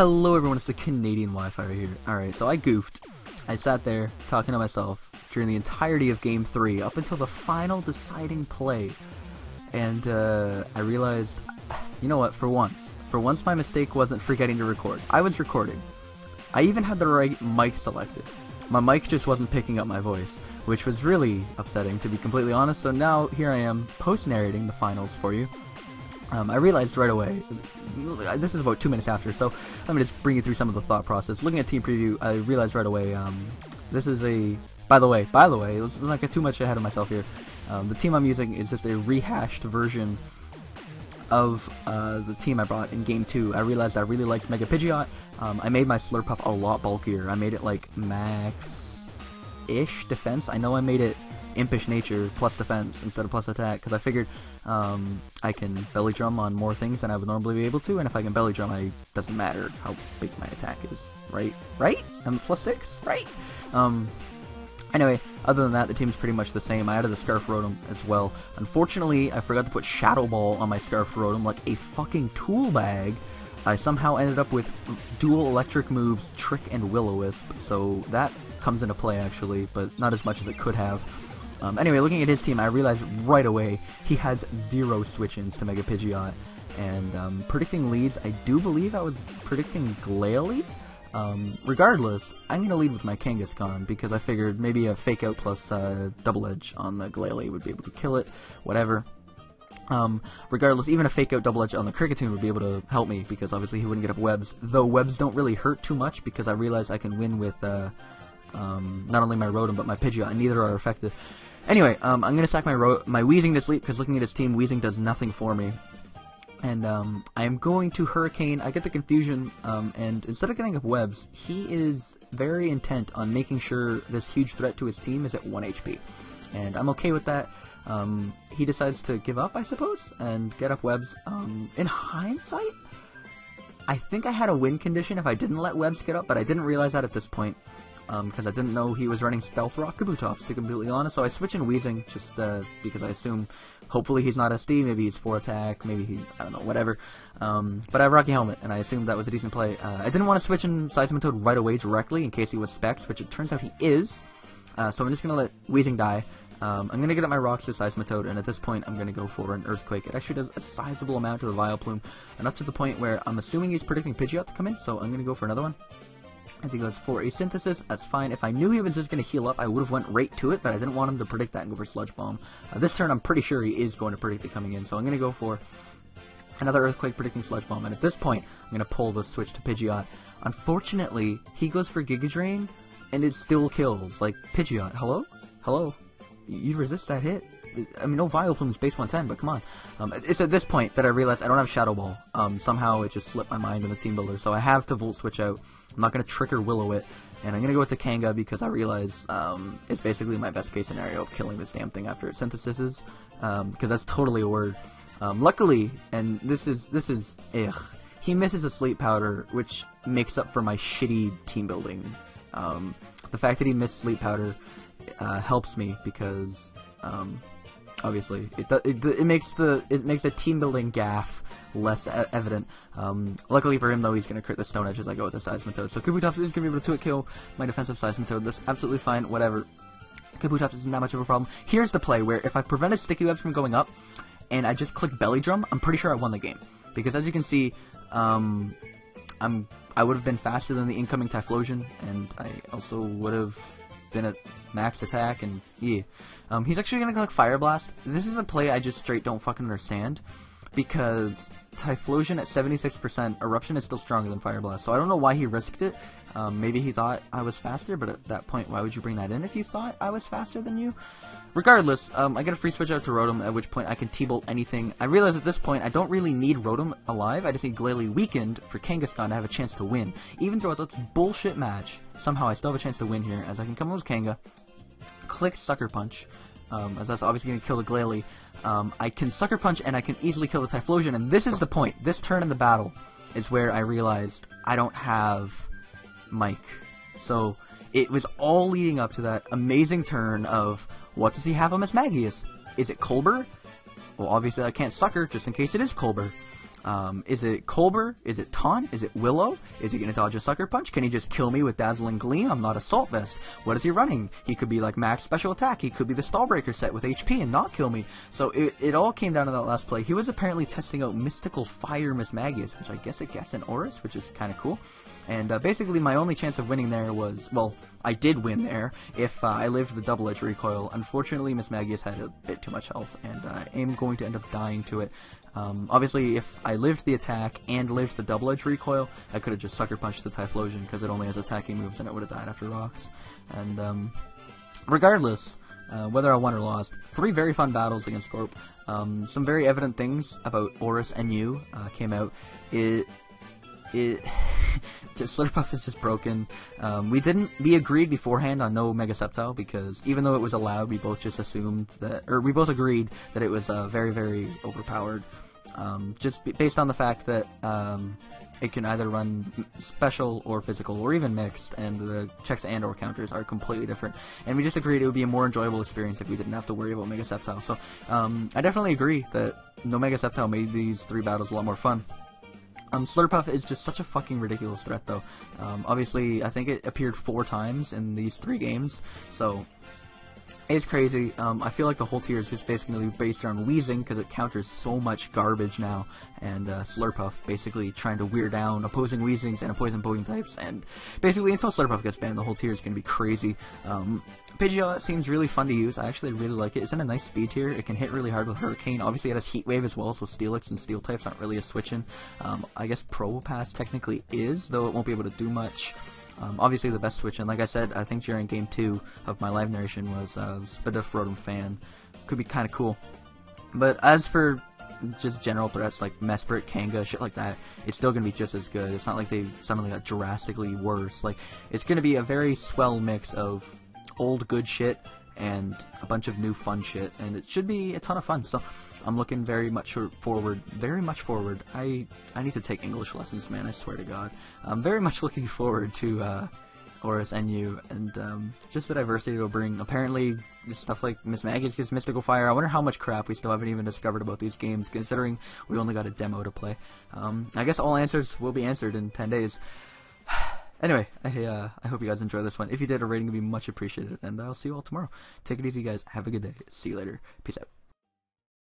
Hello everyone, it's the TheCanadianWifier here. Alright, so I goofed. I sat there talking to myself during the entirety of Game 3 up until the final deciding play. And I realized, you know what, for once my mistake wasn't forgetting to record. I was recording. I even had the right mic selected. My mic just wasn't picking up my voice, which was really upsetting to be completely honest, so now here I am post-narrating the finals for you. I realized right away, this is about 2 minutes after, so let me just bring you through some of the thought process. Looking at team preview, I realized right away, this is a, by the way, let's not get too much ahead of myself here. The team I'm using is just a rehashed version of the team I brought in Game 2. I realized I really liked Mega Pidgeot. I made my Slurpuff a lot bulkier. I made it like max-ish defense. I know I made it impish nature plus defense instead of plus attack because I figured I can belly drum on more things than I would normally be able to, and if I can belly drum, it doesn't matter how big my attack is, right? I'm plus 6, right? Anyway, other than that, the team's pretty much the same. I added the Scarf Rotom as well. Unfortunately, I forgot to put Shadow Ball on my Scarf Rotom like a fucking tool bag. I somehow ended up with dual electric moves, Trick and Will-O-Wisp, so that comes into play actually, but not as much as it could have. Anyway, looking at his team, I realized right away he has 0 switch-ins to Mega Pidgeot, and predicting leads, I do believe I was predicting Glalie. Regardless, I'm going to lead with my Kangaskhan because I figured maybe a Fake Out plus Double Edge on the Glalie would be able to kill it, whatever. Regardless, even a Fake Out Double Edge on the Kricketune would be able to help me because obviously he wouldn't get up webs, though webs don't really hurt too much because I realized I can win with not only my Rotom but my Pidgeot, and neither are effective. Anyway, I'm going to sack my Weezing to sleep because looking at his team, Weezing does nothing for me. And I am going to Hurricane. I get the confusion, and instead of getting up webs, he is very intent on making sure this huge threat to his team is at 1 HP. And I'm okay with that. He decides to give up, I suppose, and get up webs. In hindsight, I think I had a win condition if I didn't let webs get up, but I didn't realize that at this point. Because I didn't know he was running Stealth Rock Kabutops, to be completely honest, so I switch in Weezing, just because I assume, hopefully he's not SD, maybe he's 4 attack, maybe he, I don't know, whatever. But I have Rocky Helmet, and I assumed that was a decent play. I didn't want to switch in Seismitoad right away directly, in case he was Specs, which it turns out he is. So I'm just going to let Weezing die. I'm going to get up my rocks to Seismitoad, and at this point I'm going to go for an Earthquake. It actually does a sizable amount to the Vileplume, and up to the point where I'm assuming he's predicting Pidgeot to come in, so I'm going to go for another one. As he goes for a Synthesis, that's fine. If I knew he was just going to heal up, I would have went right to it, but I didn't want him to predict that and go for Sludge Bomb. This turn, I'm pretty sure he is going to predict it coming in, so I'm going to go for another Earthquake predicting Sludge Bomb, and at this point, I'm going to pull the switch to Pidgeot. Unfortunately, he goes for Giga Drain, and it still kills. Like, Pidgeot, hello? Hello? You resist that hit? I mean, no Vileplume's base 110, but come on. It's at this point that I realized I don't have Shadow Ball. Somehow it just slipped my mind in the Team Builder, so I have to Volt Switch out. I'm not going to Trick or Will-O-It, and I'm going to go to Kanga because I realize it's basically my best case scenario of killing this damn thing after it synthesizes, because that's totally a word. Luckily, and this is he misses a Sleep Powder, which makes up for my shitty team building. The fact that he missed Sleep Powder helps me because obviously it makes the team building gaff less evident. Luckily for him though, he's gonna crit the Stone Edge as I go with the Seismitoad. So Kabutops is gonna be able to 2-hit kill my defensive Seismitoad. That's absolutely fine, whatever. Kabutops isn't that much of a problem. Here's the play where if I prevented Sticky Webs from going up and I just click Belly Drum, I'm pretty sure I won the game. Because as you can see, I would have been faster than the incoming Typhlosion, and I also would have been at max attack, and yeah. He's actually gonna click Fire Blast. This is a play I just straight don't fucking understand, because Typhlosion at 76%, Eruption is still stronger than Fire Blast, so I don't know why he risked it. Maybe he thought I was faster, but at that point, why would you bring that in if you thought I was faster than you? Regardless, I get a free switch out to Rotom, at which point I can T-Bolt anything. I realize at this point I don't really need Rotom alive, I just need Glalie weakened for Kangaskhan to have a chance to win. Even though it's a bullshit match, somehow I still have a chance to win here, as I can come with Kanga, click Sucker Punch, as that's obviously going to kill the Glalie. I can Sucker Punch and I can easily kill the Typhlosion, and this is the point. This turn in the battle is where I realized I don't have Mike. So it was all leading up to that amazing turn of, what does he have him as Magius? Is it Colbur? Well, obviously I can't Sucker, just in case it is Colbur. Is it Colbur? Is it Taunt? Is it Willow? Is he going to dodge a Sucker Punch? Can he just kill me with Dazzling Gleam? I'm not Assault Vest. What is he running? He could be like max special attack. He could be the Stallbreaker set with HP and not kill me. So it all came down to that last play. He was apparently testing out Mystical Fire Mismagius, which I guess it gets in ORAS, which is kind of cool. And basically my only chance of winning there was, well, I did win there if I lived the Double Edge Recoil. Unfortunately, Mismagius had a bit too much health, and I am going to end up dying to it. Obviously, if I lived the attack and lived the Double Edge Recoil, I could have just Sucker Punched the Typhlosion, because it only has attacking moves, and it would have died after rocks. And regardless, whether I won or lost, 3 very fun battles against Scorp. Some very evident things about ORAS NU came out. Slurpuff is just broken. We agreed beforehand on no Mega Sceptile, because even though it was allowed, we both just assumed that, or we both agreed that it was very, very overpowered. Just based on the fact that it can either run special or physical or even mixed, and the checks and or counters are completely different. And we just agreed it would be a more enjoyable experience if we didn't have to worry about Mega Sceptile. So I definitely agree that no Mega Sceptile made these 3 battles a lot more fun. Slurpuff is just such a fucking ridiculous threat, though. Obviously, I think it appeared 4 times in these 3 games, so it's crazy. I feel like the whole tier is just basically based around Weezing, because it counters so much garbage now, and Slurpuff basically trying to wear down opposing Weezings and opposing types, and basically until Slurpuff gets banned, the whole tier is going to be crazy. Pidgeot seems really fun to use. I actually really like it. It's in a nice speed tier. It can hit really hard with Hurricane. Obviously, it has Heat Wave as well, so Steelix and Steel types aren't really a switch-in. I guess Probopass technically is, though it won't be able to do much. Obviously, the best switch-in, like I said, I think during Game 2 of my live narration was Spadif Rotom Fan. Could be kind of cool. But as for just general threats like Mesprit, Kanga, shit like that, it's still going to be just as good. It's not like they suddenly got drastically worse. Like, it's going to be a very swell mix of old good shit and a bunch of new fun shit, and it should be a ton of fun. So I'm looking very much forward. I need to take English lessons, man, I swear to God. I'm very much looking forward to ORAS NU, and just the diversity it will bring. Apparently, stuff like Mismagius gets Mystical Fire. I wonder how much crap we still haven't even discovered about these games, considering we only got a demo to play. I guess all answers will be answered in 10 days. Anyway, I hope you guys enjoyed this one. If you did, a rating would be much appreciated, and I'll see you all tomorrow. Take it easy, guys. Have a good day. See you later. Peace out.